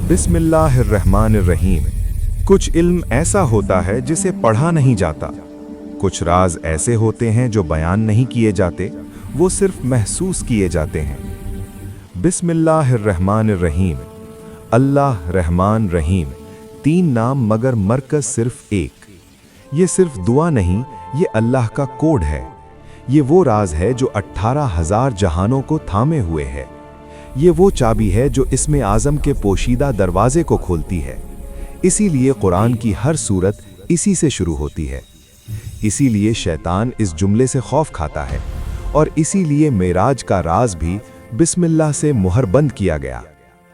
बिस्मिल्लाहिर्रहमानिर्रहीम। कुछ इल्म ऐसा होता है जिसे पढ़ा नहीं जाता, कुछ राज ऐसे होते हैं जो बयान नहीं किए जाते, वो सिर्फ महसूस किए जाते हैं। बिस्मिल्लाहिर्रहमानिर्रहीम, अल्लाह रहमान रहीम, तीन नाम मगर मरकज सिर्फ एक। ये सिर्फ दुआ नहीं, ये अल्लाह का कोड है। ये वो राज है जो 18,000 जहानों को थामे हुए है। ये वो चाबी है जो इसमें आज़म के पोशीदा दरवाजे को खोलती है। इसीलिए कुरान की हर सूरत इसी से शुरू होती है। इसीलिए शैतान इस जुमले से खौफ खाता है और इसीलिए मेराज का राज भी बिस्मिल्लाह से मुहरबंद किया गया।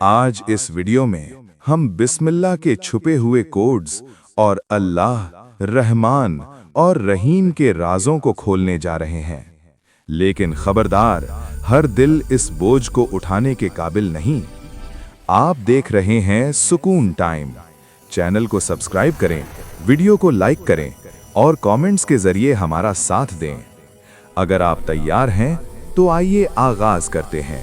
आज इस वीडियो में हम बिस्मिल्लाह के छुपे हुए कोड्स और अल्लाह, रहमान और रहीम के राजों को खोलने जा रहे हैं। लेकिन खबरदार, हर दिल इस बोझ को उठाने के काबिल नहीं। आप देख रहे हैं सुकून टाइम। चैनल को सब्सक्राइब करें, वीडियो को लाइक करें और कमेंट्स के जरिए हमारा साथ दें। अगर आप तैयार हैं तो आइए आगाज करते हैं।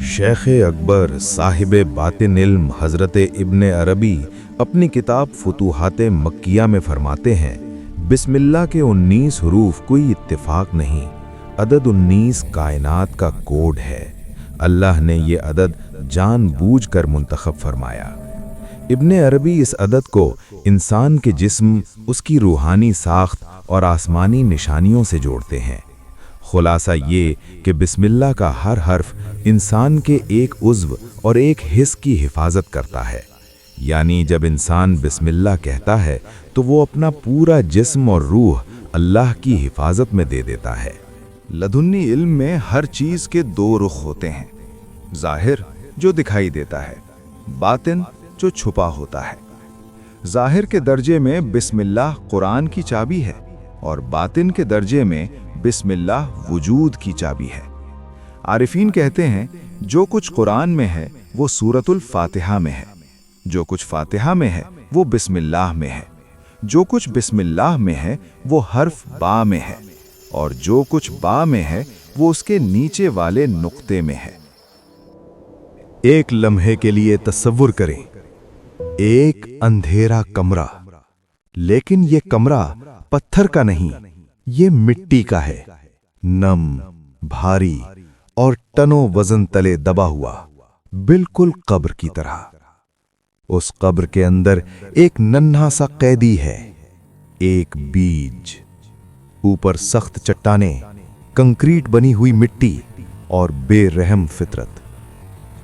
शेख अकबर साहिब बातिन इल्म हजरत इब्ने अरबी अपनी किताब फुतूहाते मक्किया में फरमाते हैं, बिस्मिल्लाह के 19 हरूफ कोई इत्तेफाक नहीं, अदद 19 कायनात का कोड है। अल्लाह ने ये अदद जानबूझकर मुंतखब फरमाया। इब्ने अरबी इस अदद को इंसान के जिस्म, उसकी रूहानी साख्त और आसमानी निशानियों से जोड़ते हैं। खुलासा ये कि बिस्मिल्लाह का हर हर्फ इंसान के एक उज़्व और एक हिस्स की हिफाजत करता है। यानी जब इंसान बिस्मिल्लाह कहता है तो वो अपना पूरा जिस्म और रूह अल्लाह की हिफाजत में दे देता है। लदुन्नी इल्म में हर चीज़ के दो रुख होते हैं, ज़ाहिर जो दिखाई देता है, बातिन जो छुपा होता है। ज़ाहिर के दर्जे में बिस्मिल्लाह कुरान की चाबी है और बातिन के दर्जे में बिस्मिल्लाह वजूद की चाबी है। आरिफीन कहते हैं जो कुछ कुरान में है वो सूरतुल फातिहा में है, जो कुछ फातिहा में है वो बिस्मिल्लाह में है, जो कुछ बिस्मिल्लाह में है वो हर्फ बा में है और जो कुछ बा में है वो उसके नीचे वाले नुक्ते में है। एक लम्हे के लिए तसव्वुर करें, एक अंधेरा कमरा, लेकिन ये कमरा पत्थर का नहीं, ये मिट्टी का है, नम, भारी और टनों वजन तले दबा हुआ, बिल्कुल कब्र की तरह। उस कब्र के अंदर एक नन्हा सा कैदी है, एक बीज। ऊपर सख्त चट्टानें, कंक्रीट बनी हुई मिट्टी और बेरहम फितरत।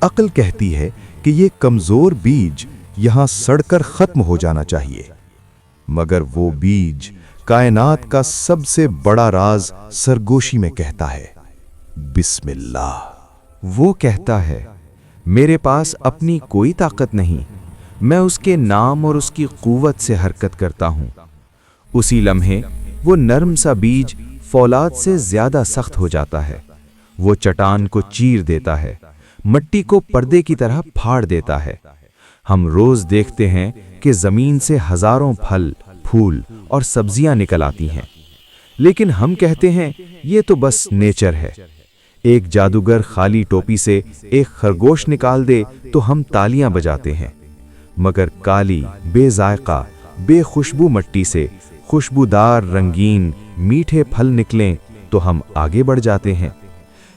अक्ल कहती है कि ये कमजोर बीज यहां सड़कर खत्म हो जाना चाहिए, मगर वो बीज कायनात का सबसे बड़ा राज सरगोशी में कहता है, बिस्मिल्लाह। वो कहता है, मेरे पास अपनी कोई ताकत नहीं, मैं उसके नाम और उसकी कुव्वत से हरकत करता हूं। उसी लम्हे वो नर्म सा बीज फौलाद से ज्यादा सख्त हो जाता है। वो चट्टान को चीर देता है, मिट्टी को पर्दे की तरह फाड़ देता है। हम रोज देखते हैं कि जमीन से हजारों फल, फूल और सब्जियां निकल आती हैं, लेकिन हम कहते हैं ये तो बस नेचर है। एक जादूगर खाली टोपी से एक खरगोश निकाल दे तो हम तालियां बजाते हैं, मगर काली, बेजायका, बेखुशबू मिट्टी से खुशबूदार, रंगीन, मीठे फल निकलें तो हम आगे बढ़ जाते हैं।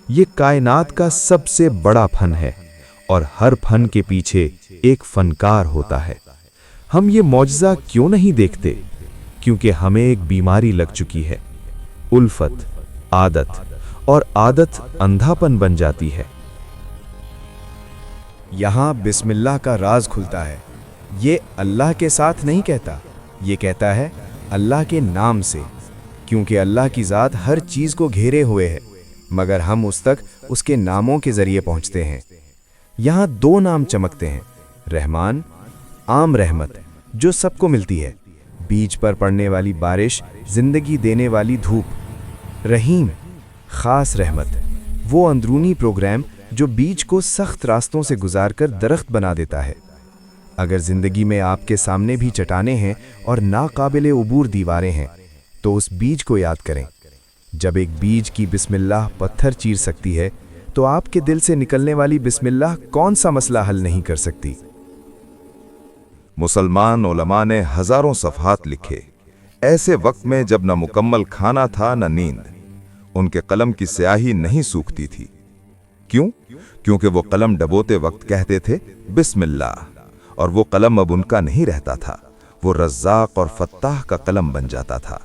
ये कायनात का सबसे बड़ा फन है और हर फन के पीछे एक फनकार होता है। हम ये मौजज़ा क्यों नहीं देखते? क्योंकि हमें एक बीमारी लग चुकी है, उल्फत, आदत, और आदत अंधापन बन जाती है। यहां बिस्मिल्लाह का राज खुलता है। ये अल्लाह के साथ नहीं कहता, ये कहता है अल्लाह के नाम से, क्योंकि अल्लाह की ज़ात हर चीज़ को घेरे हुए है, मगर हम उस तक उसके नामों के ज़रिए पहुँचते हैं। यहाँ दो नाम चमकते हैं, रहमान, आम रहमत जो सबको मिलती है, बीज पर पड़ने वाली बारिश, जिंदगी देने वाली धूप। रहीम, ख़ास रहमत, वो अंदरूनी प्रोग्राम जो बीज को सख्त रास्तों से गुजारकर दरख्त बना देता है। अगर ज़िंदगी में आपके सामने भी चट्टानें हैं और नाकाबिले उबूर दीवारें हैं, तो उस बीज को याद करें। जब एक बीज की बिस्मिल्लाह पत्थर चीर सकती है, تو آپ کے دل سے نکلنے والی بسم اللہ کون سا مسئلہ حل نہیں کر سکتی؟ مسلمان علماء نے ہزاروں صفحات لکھے، ایسے وقت میں جب نہ مکمل کھانا تھا نہ نیند۔ ان کے قلم کی سیاہی نہیں سوکھتی تھی۔ کیوں؟ کیونکہ وہ قلم ڈبوتے وقت کہتے تھے بسم اللہ، اور وہ قلم اب ان کا نہیں رہتا تھا، وہ رزاق اور فتاح کا قلم بن جاتا تھا۔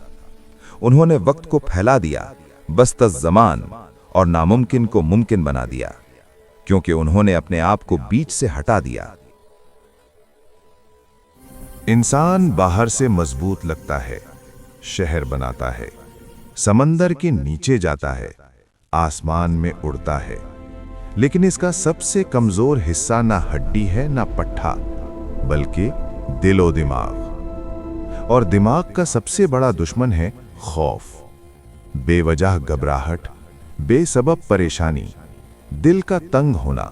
انہوں نے وقت کو پھیلا دیا، بست الزمان، اور ناممکن کو ممکن بنا دیا، کیونکہ انہوں نے اپنے آپ کو بیچ سے ہٹا دیا۔ انسان باہر سے مضبوط لگتا ہے، شہر بناتا ہے، سمندر کے نیچے جاتا ہے، آسمان میں اڑتا ہے، لیکن اس کا سب سے کمزور حصہ نہ ہڈی ہے نہ پٹھا، بلکہ دل و دماغ۔ اور دماغ کا سب سے بڑا دشمن ہے خوف، بے وجہ گھبراہٹ، بے سبب پریشانی، دل کا تنگ ہونا،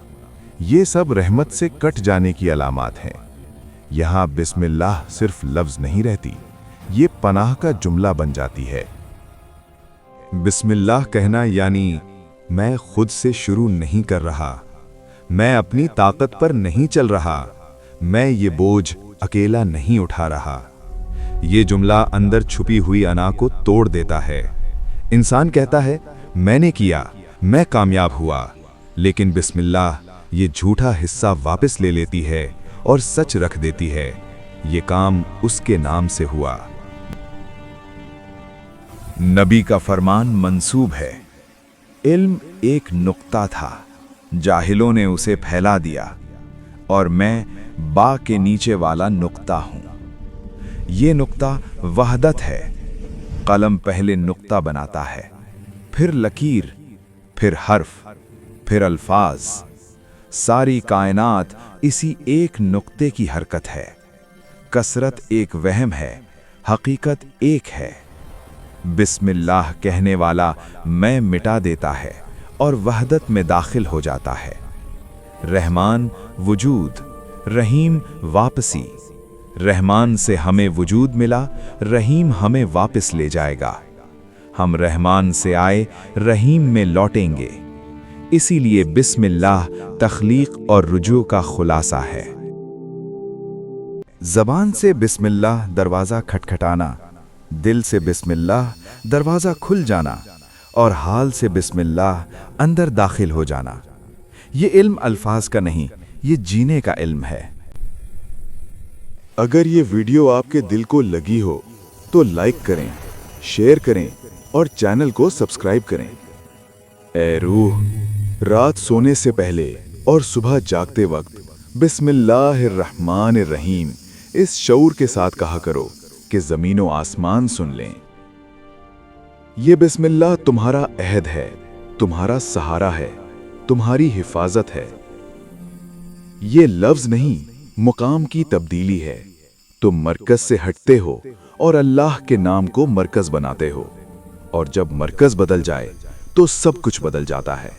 یہ سب رحمت سے کٹ جانے کی علامات ہیں۔ یہاں بسم اللہ صرف لفظ نہیں رہتی، یہ پناہ کا جملہ بن جاتی ہے۔ بسم اللہ کہنا یعنی میں خود سے شروع نہیں کر رہا، میں اپنی طاقت پر نہیں چل رہا، میں یہ بوجھ اکیلا نہیں اٹھا رہا۔ یہ جملہ اندر چھپی ہوئی انا کو توڑ دیتا ہے۔ انسان کہتا ہے میں نے کیا، میں کامیاب ہوا، لیکن بسم اللہ یہ جھوٹا حصہ واپس لے لیتی ہے اور سچ رکھ دیتی ہے، یہ کام اس کے نام سے ہوا۔ نبی کا فرمان منسوب ہے، علم ایک نقطہ تھا، جاہلوں نے اسے پھیلا دیا، اور میں با کے نیچے والا نقطہ ہوں۔ یہ نقطہ وحدت ہے۔ قلم پہلے نقطہ بناتا ہے، پھر لکیر، پھر حرف، پھر الفاظ۔ ساری کائنات اسی ایک نقطے کی حرکت ہے۔ کثرت ایک وہم ہے، حقیقت ایک ہے۔ بسم اللہ کہنے والا میں مٹا دیتا ہے اور وحدت میں داخل ہو جاتا ہے۔ رحمان وجود، رحیم واپسی۔ رحمان سے ہمیں وجود ملا، رحیم ہمیں واپس لے جائے گا۔ ہم رحمان سے آئے، رحیم میں لوٹیں گے۔ اسی لیے بسم اللہ تخلیق اور رجوع کا خلاصہ ہے۔ زبان سے بسم اللہ دروازہ کھٹکھٹانا، دل سے بسم اللہ دروازہ کھل جانا، اور حال سے بسم اللہ اندر داخل ہو جانا۔ یہ علم الفاظ کا نہیں، یہ جینے کا علم ہے۔ اگر یہ ویڈیو آپ کے دل کو لگی ہو تو لائک کریں، شیئر کریں اور چینل کو سبسکرائب کریں۔ اے روح، رات سونے سے پہلے اور صبح جاگتے وقت بسم اللہ الرحمن الرحیم اس شعور کے ساتھ کہا کرو کہ زمین و آسمان سن لیں۔ یہ بسم اللہ تمہارا عہد ہے، تمہارا سہارا ہے، تمہاری حفاظت ہے۔ یہ لفظ نہیں، مقام کی تبدیلی ہے۔ تم مرکز سے ہٹتے ہو اور اللہ کے نام کو مرکز بناتے ہو، اور جب مرکز بدل جائے تو سب کچھ بدل جاتا ہے۔